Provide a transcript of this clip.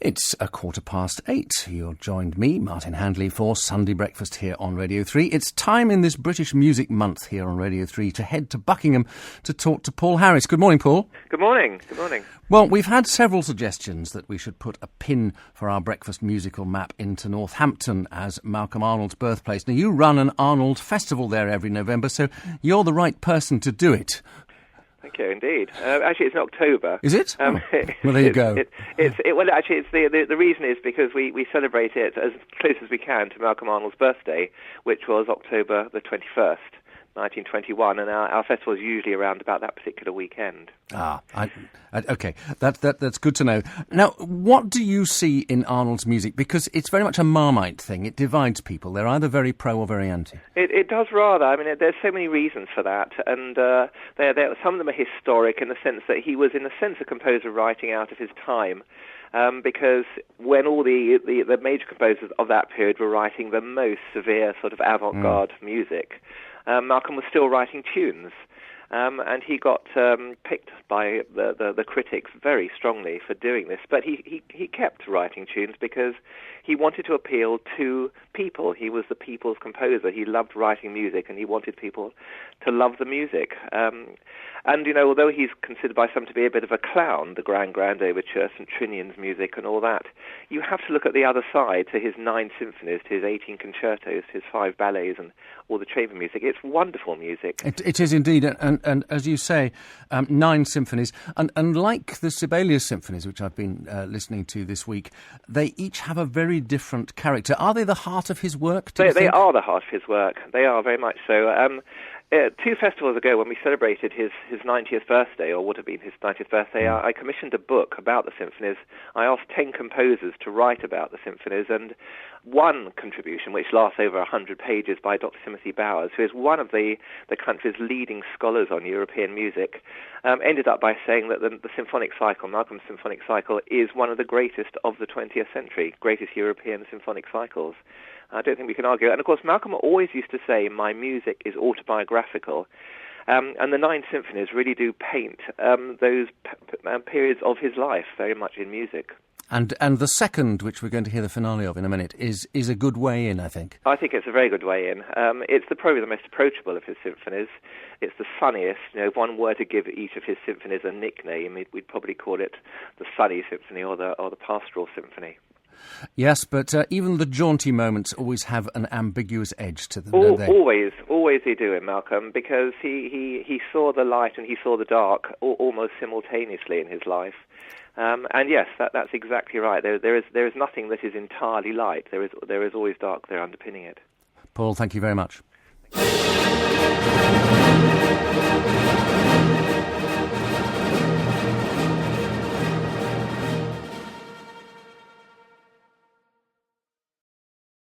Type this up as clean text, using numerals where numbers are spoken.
It's 8:15. You've joined me, Martin Handley, for Sunday Breakfast here on Radio 3. It's time in this British Music Month here on Radio 3 to head to Buckingham to talk to Paul Harris. Good morning, Paul. Good morning. Good morning. Well, we've had several suggestions that we should put a pin for our breakfast musical map into Northampton as Malcolm Arnold's birthplace. Now, you run an Arnold festival there every November, so you're the right person to do it. Thank you, indeed. Actually, it's in October. Is it? Well, there you go. The reason is because we celebrate it as close as we can to Malcolm Arnold's birthday, which was October the 21st, 1921, and our festival is usually around about that particular weekend. Okay, that's good to know. Now, what do you see in Arnold's music? Because it's very much a Marmite thing. It divides people. They're either very pro or very anti. It does rather. I mean, there's so many reasons for that, and some of them are historic in the sense that he was, in a sense, a composer writing out of his time. Because when all the major composers of that period were writing the most severe sort of avant-garde music, Malcolm was still writing tunes. And he got picked by the critics very strongly for doing this. But he kept writing tunes because he wanted to appeal to people. He was the people's composer. He loved writing music, and he wanted people to love the music. And, you know, although he's considered by some to be a bit of a clown, the Grand Overture, St. Trinian's music and all that, you have to look at the other side, to his 9 symphonies, to his 18 concertos, to his 5 ballets and all the chamber music. It's wonderful music. It is indeed, and as you say, 9 symphonies, and like the Sibelius symphonies, which I've been listening to this week, they each have a very different character. Are they the heart of his work? They are the heart of his work. They are, very much so. 2 festivals ago, when we celebrated his 90th birthday, or would have been his 90th birthday, I commissioned a book about the symphonies. I asked 10 composers to write about the symphonies, and one contribution, which lasts over 100 pages, by Dr. Timothy Bowers, who is one of the country's leading scholars on European music, ended up by saying that the symphonic cycle, Malcolm's symphonic cycle, is one of the greatest of the 20th century, greatest European symphonic cycles. I don't think we can argue. And, of course, Malcolm always used to say, my music is autobiographical. And the 9 symphonies really do paint those periods of his life very much in music. And the second, which we're going to hear the finale of in a minute, is a good way in, I think. I think it's a very good way in. It's probably the most approachable of his symphonies. It's the sunniest. You know, if one were to give each of his symphonies a nickname, we'd probably call it the Sunny Symphony or the Pastoral Symphony. Yes, but even the jaunty moments always have an ambiguous edge to them, don't they? Always they do in Malcolm, because he saw the light and he saw the dark almost simultaneously in his life. And yes, that's exactly right. There is nothing that is entirely light. There is always dark there underpinning it. Paul, thank you very much.